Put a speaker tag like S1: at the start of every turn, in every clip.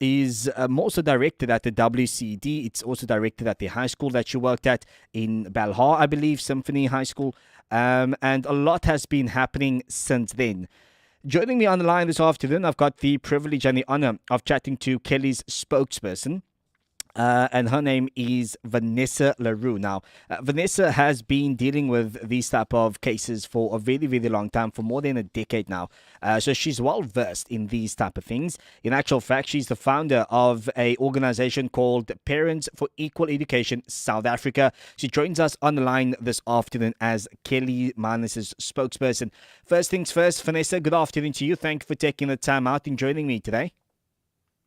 S1: is also directed at the WCD. It's also directed at the high school that she worked at in Balha, I believe, Symphony High School. And a lot has been happening since then. Joining me on the line this afternoon, I've got the privilege and the honor of chatting to Kelly's spokesperson. And her name is Vanessa LaRue. Now, Vanessa has been dealing with these type of cases for a very, very long time, for more than a decade now. So she's well versed in these type of things. In actual fact, she's the founder of a organization called Parents for Equal Education South Africa. She joins us on the line this afternoon as Kelly Manus' spokesperson. First things first, Vanessa, good afternoon to you. Thank you for taking the time out and joining me today.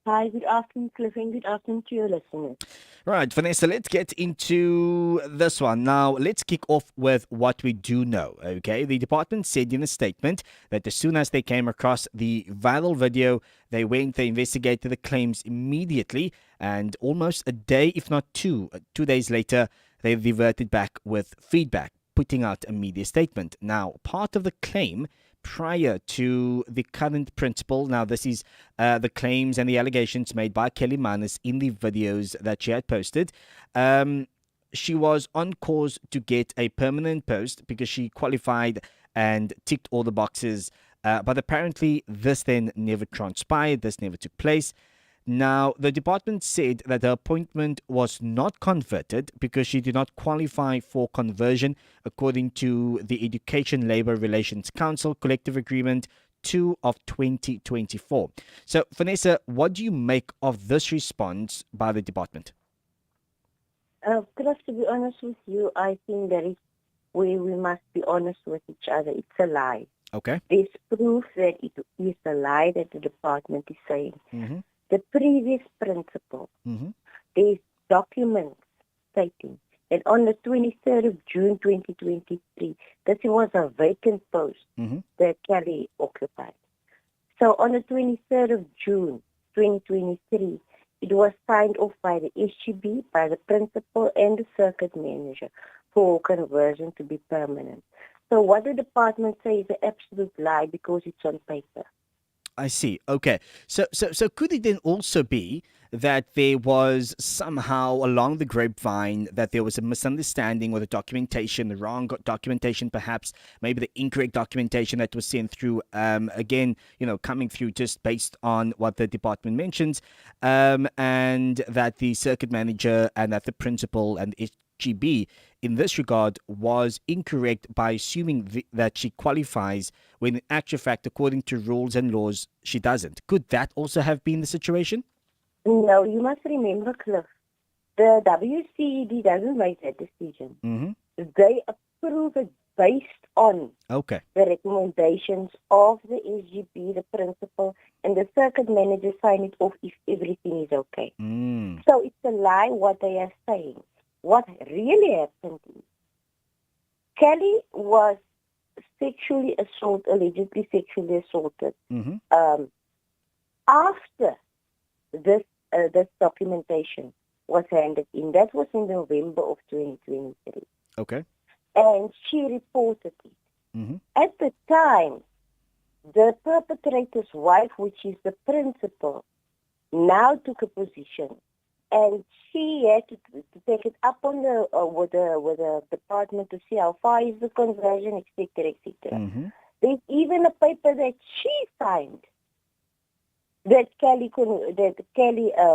S2: Hi, good afternoon, Cliff, and good afternoon to your listeners.
S1: Right, Vanessa, let's get into this one. Now, let's kick off with what we do know, okay? The department said in a statement that as soon as they came across the viral video, they investigated the claims immediately, and almost a day, if not 2 days later, they reverted back with feedback, putting out a media statement. Now, part of the claim prior to the current principal. Now, this is the claims and the allegations made by Kelly Manus in the videos that she had posted. She was on course to get a permanent post because she qualified and ticked all the boxes. But apparently, this then never transpired. This never took place. Now, the department said that her appointment was not converted because she did not qualify for conversion according to the Education Labour Relations Council Collective Agreement 2 of 2024. So, Vanessa, what do you make of this response by the department?
S2: Cliff, to be honest with you, I think that is where we must be honest with each other. It's a lie.
S1: Okay.
S2: There's proof that it is a lie that the department is saying.
S1: Mm-hmm.
S2: The previous principal,
S1: Mm-hmm.
S2: there's documents stating that on the 23rd of June 2023, this was a vacant post
S1: Mm-hmm.
S2: that Kelly occupied. So on the 23rd of June 2023, it was signed off by the SGB, by the principal and the circuit manager for conversion to be permanent. So what the department says is an absolute lie because it's on paper.
S1: I see. Okay. So could it then also be that there was somehow along the grapevine that there was a misunderstanding with the documentation, the wrong documentation, perhaps maybe the incorrect documentation that was sent through, again, coming through just based on what the department mentions, and that the circuit manager and that the principal and GB in this regard was incorrect by assuming that she qualifies when in actual fact, according to rules and laws, she doesn't. Could that also have been the situation?
S2: No, you must remember, Cliff, the WCED doesn't make that decision.
S1: Mm-hmm.
S2: They approve it based on
S1: Okay.
S2: the recommendations of the SGB, the principal, and the circuit manager sign it off if everything is okay.
S1: Mm.
S2: So it's a lie what they are saying. What really happened is Kelly was allegedly sexually assaulted.
S1: Mm-hmm.
S2: After this documentation was handed in. That was in November of 2023.
S1: Okay.
S2: And she reported it.
S1: Mm-hmm.
S2: At the time, the perpetrator's wife, which is the principal, now took a position, and she had to take it up on with the department to see how far is the conversion, etc., etc.
S1: Mm-hmm.
S2: There's even a paper that she signed that Kelly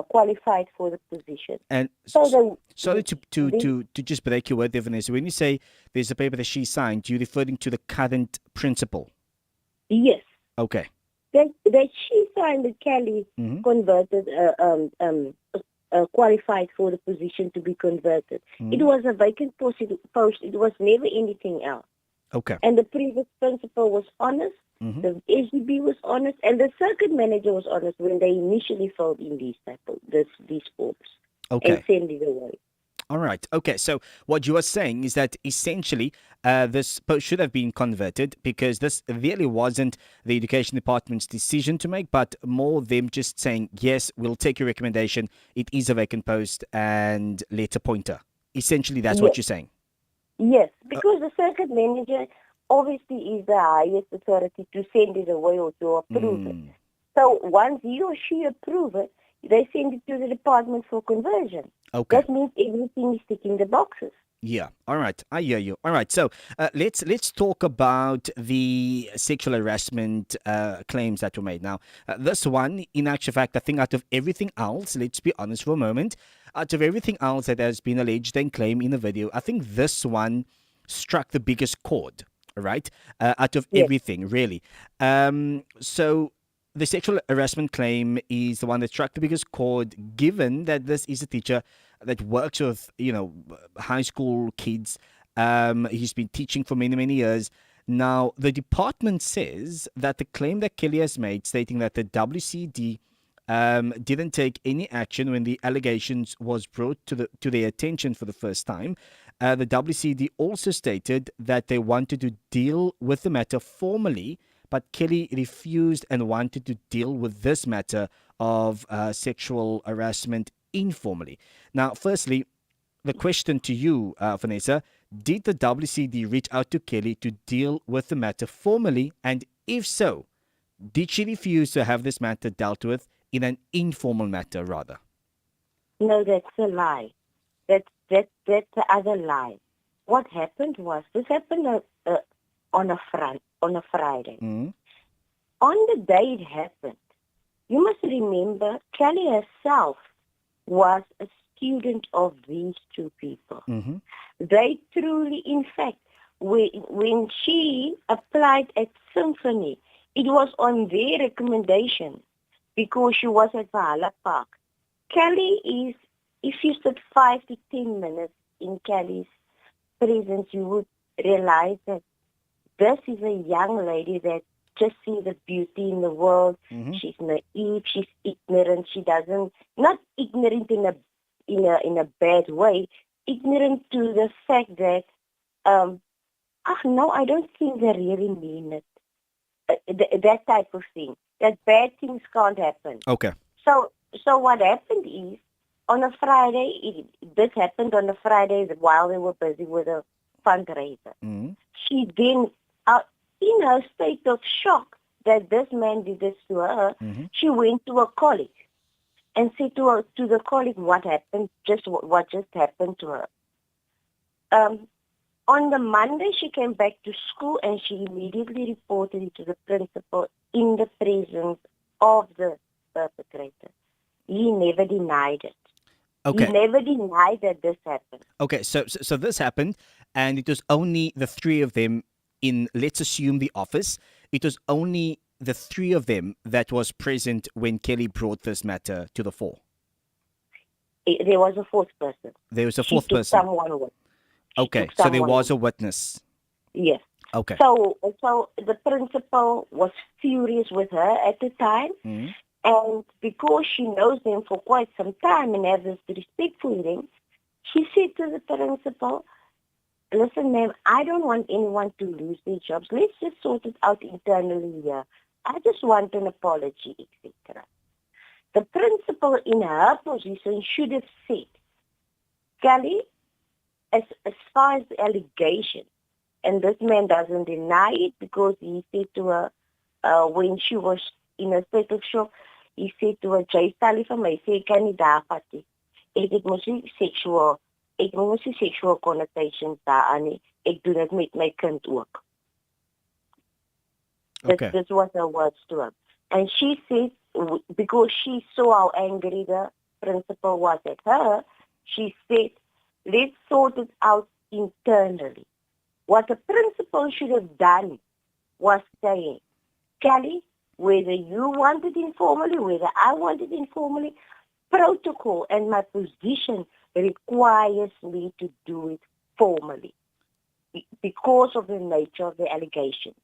S2: qualified for the position.
S1: And sorry to just break your word there, Vanessa. When you say there's a paper that she signed, you're referring to the current principal.
S2: Yes.
S1: Okay.
S2: That she signed that Kelly
S1: Mm-hmm.
S2: converted, qualified for the position to be converted.
S1: Mm-hmm.
S2: It was a vacant post. It was never anything else.
S1: Okay.
S2: And the previous principal was honest.
S1: Mm-hmm.
S2: The SGB was honest, and the circuit manager was honest when they initially filled in these forms.
S1: Okay.
S2: And send it away.
S1: All right. Okay. So what you are saying is that essentially this post should have been converted because this really wasn't the education department's decision to make, but more them just saying, yes, we'll take your recommendation. It is a vacant post and let's appoint her. Essentially, that's what you're saying.
S2: Yes, because the circuit manager obviously is the highest authority to send it away or to approve it. So once he or she approves it, they send it to the department for conversion.
S1: Okay.
S2: That means everything is ticking the boxes.
S1: Yeah. All right. I hear you. All right. So let's talk about the sexual harassment claims that were made. Now, this one, in actual fact, I think out of everything else, let's be honest for a moment, out of everything else that has been alleged and claimed in the video, I think this one struck the biggest chord. Right. Out of
S2: Yes.
S1: everything, really. So the sexual harassment claim is the one that struck the biggest chord, given that this is a teacher that works with, high school kids. He's been teaching for many, many years. Now, the department says that the claim that Kelly has made, stating that the WCD didn't take any action when the allegations was brought to their attention for the first time. The WCD also stated that they wanted to deal with the matter formally, but Kelly refused and wanted to deal with this matter of sexual harassment informally. Now, firstly, the question to you, Vanessa, did the WCD reach out to Kelly to deal with the matter formally? And if so, did she refuse to have this matter dealt with in an informal matter rather?
S2: No, that's a lie. That's the other lie. What happened was this happened on a Friday.
S1: Mm-hmm.
S2: On the day it happened, you must remember Kelly herself was a student of these two people.
S1: Mm-hmm.
S2: They truly, in fact, when she applied at Symphony, it was on their recommendation because she was at Valhalla Park. Kelly is, if you sit 5 to 10 minutes in Kelly's presence, you would realize that this is a young lady that just sees the beauty in the world.
S1: Mm-hmm.
S2: She's naive. She's ignorant. She doesn't, not ignorant in a bad way, ignorant to the fact that, no, I don't think they really mean it. That type of thing. That bad things can't happen.
S1: Okay.
S2: So what happened is, on a Friday, this happened on a Friday while they were busy with a fundraiser.
S1: Mm-hmm.
S2: She then, in her state of shock that this man did this to her,
S1: Mm-hmm.
S2: she went to a colleague and said to the colleague what happened, what just happened to her. On the Monday, she came back to school and she immediately reported it to the principal in the presence of the perpetrator. He never denied it.
S1: Okay.
S2: He never denied that this happened.
S1: Okay. So this happened, and it was only the three of them in, let's assume, the office. It was only the three of them that was present when Kelly brought this matter to the fore.
S2: There was a fourth person.
S1: There was a
S2: She
S1: fourth
S2: took
S1: person.
S2: someone with.
S1: Okay. So there was a witness.
S2: Yes.
S1: Okay.
S2: So the principal was furious with her at the time,
S1: Mm-hmm.
S2: and because she knows them for quite some time and has this respect for them, she said to the principal, "Listen, ma'am, I don't want anyone to lose their jobs. Let's just sort it out internally here. I just want an apology, etc." The principal in her position should have said, "Kelly, as far as the allegation," and this man doesn't deny it because he said to her when she was in a state of shock, he said to her, "Jy stel nie vir my sê kan nie daar vat nie. Ek mos nie seksual connotations daaraan nie. Ek doen dit met my kind ook."
S1: Okay.
S2: This was her words to her. And she said, because she saw how angry the principal was at her, she said, "Let's sort it out internally." What the principal should have done was saying, "Kelly, whether you want it informally, whether I want it informally, protocol and my position requires me to do it formally because of the nature of the allegation."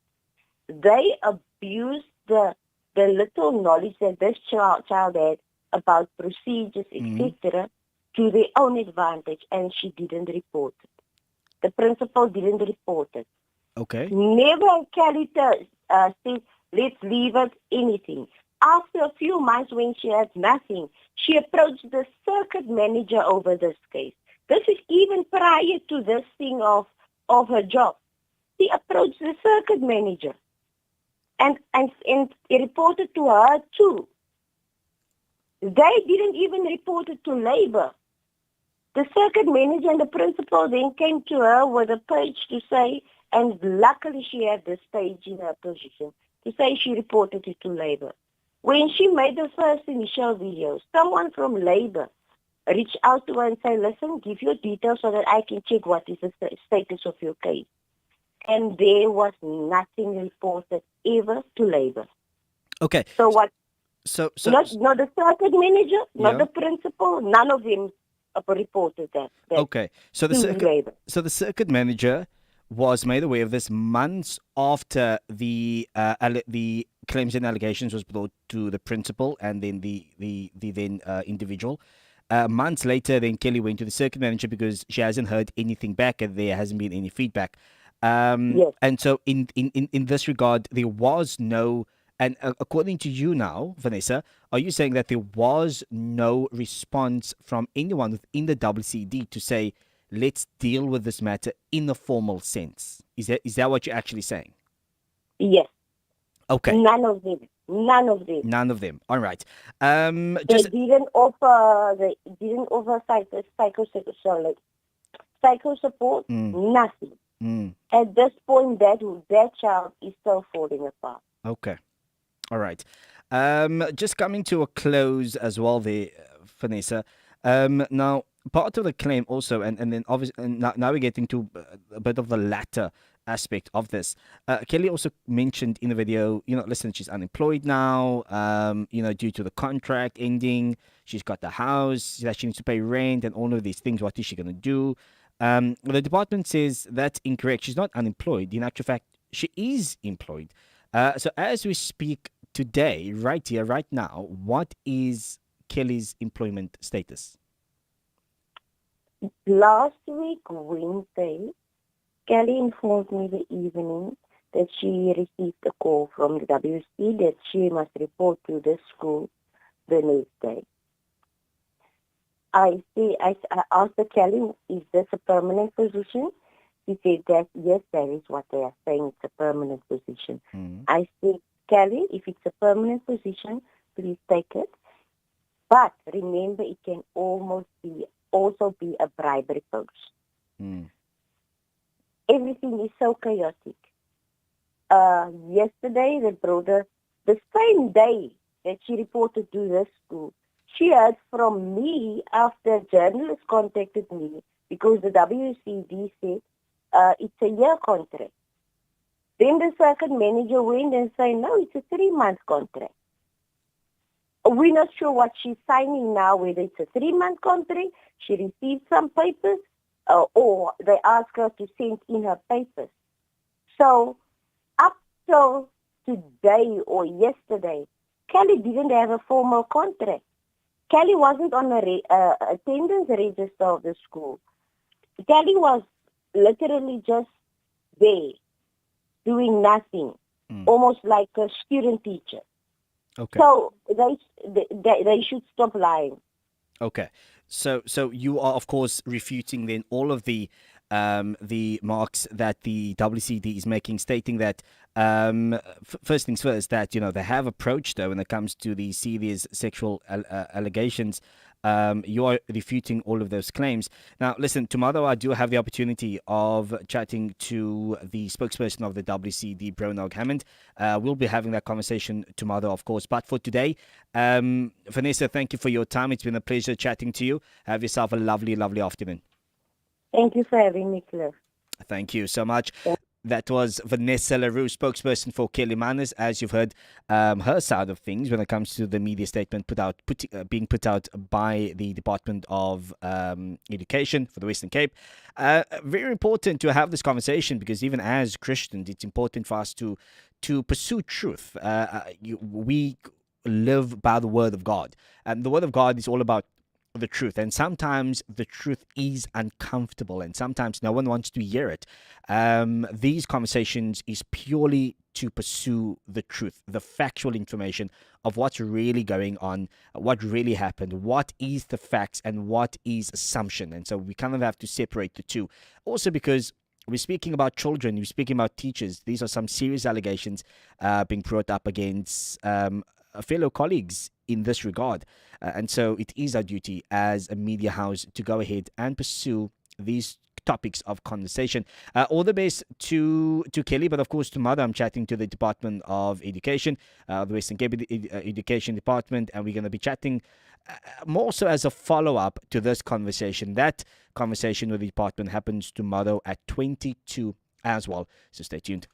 S2: They abused the little knowledge that this child had about procedures, etc., to their own advantage, and she didn't report it. The principal didn't report it.
S1: Okay.
S2: Never Kelly said, "Let's leave it, anything." After a few months when she had nothing, she approached the circuit manager over this case. This is even prior to this thing of her job. She approached the circuit manager and he reported to her too. They didn't even report it to labor. The circuit manager and the principal then came to her with a page to say, and luckily she had this page in her position, to say she reported it to labor. When she made the first initial video, someone from labor reached out to her and said, listen, give your details so that I can check what is the status of your case. And there was nothing reported ever to labor.
S1: Okay.
S2: So what?
S1: So
S2: Not the circuit manager, not
S1: yeah.
S2: the principal, none of them reported that
S1: Okay. So
S2: to labor.
S1: the circuit manager was made aware of this months after the claims and allegations was brought to the principal and then the then individual. Months later, then Kelly went to the circuit manager because she hasn't heard anything back and there hasn't been any feedback.
S2: Yes,
S1: And so in this regard, there was no, and according to you now, Vanessa, are you saying that there was no response from anyone within the WCD to say, let's deal with this matter in a formal sense? Is that what you're actually saying?
S2: yes.
S1: Okay.
S2: None of them. None of them.
S1: None of them. All right.
S2: They
S1: Just
S2: didn't offer. They didn't offer psycho support. Nothing. At this point, that child is still falling apart.
S1: okay. All right. Just coming to a close as well there, Vanessa. Now, part of the claim also, and then obviously, and now we're getting to a bit of the latter aspect of this. Kelly also mentioned in the video, listen, she's unemployed now, due to the contract ending. She's got the house that she needs to pay rent and all of these things. What is she going to do? The department says that's incorrect. She's not unemployed. In actual fact, she is employed. So as we speak today, right here, right now, what is Kelly's employment status?
S2: Last week, Wednesday, Kelly informed me the evening that she received a call from the WC that she must report to the school the next day. I asked the Kelly, is this a permanent position? She said that, yes, that is what they are saying, it's a permanent position. I said, Kelly, if it's a permanent position, please take it. But remember, it can also be a bribery post. Everything is so chaotic. Yesterday, the same day that she reported to the school, she heard from me after a journalist contacted me because the WCD said it's a year contract. Then the circuit manager went and said, no, it's a 3-month contract. We're not sure what she's signing now, whether it's a 3-month contract, she received some papers, or they asked her to send in her papers. So up till today or yesterday, Kelly didn't have a formal contract. Kelly wasn't on a attendance register of the school. Kelly was literally just there, doing nothing, almost like a student teacher.
S1: Okay.
S2: So they should stop lying.
S1: Okay. So you are, of course, refuting then all of the marks that the WCD is making, stating that first things first, that they have approached her when it comes to the serious sexual allegations. You are refuting all of those claims. Now, listen, tomorrow I do have the opportunity of chatting to the spokesperson of the WCD, Bronog Hammond. We'll be having that conversation tomorrow, of course. But for today, Vanessa, thank you for your time. It's been a pleasure chatting to you. Have yourself a lovely, lovely afternoon.
S2: Thank you for having me, Cliff.
S1: Thank you so much. That was Vanessa LaRue, spokesperson for Kelly Manus. As you've heard, her side of things when it comes to the media statement being put out by the Department of Education for the Western Cape. Very important to have this conversation because even as Christians, it's important for us to pursue truth. We live by the Word of God, and the Word of God is all about the truth, and sometimes the truth is uncomfortable and sometimes no one wants to hear it. These conversations is purely to pursue the truth, the factual information of what's really going on, what really happened, what is the facts and what is assumption. And so we kind of have to separate the two, also because we're speaking about children, we're speaking about teachers. These are some serious allegations being brought up against fellow colleagues in this regard. And so it is our duty as a media house to go ahead and pursue these topics of conversation. All the best to Kelly, but of course tomorrow I'm chatting to the Department of Education, the Western Cape Education Department, and we're going to be chatting more so as a follow-up to this conversation. That conversation with the department happens tomorrow at 22 as well, so stay tuned.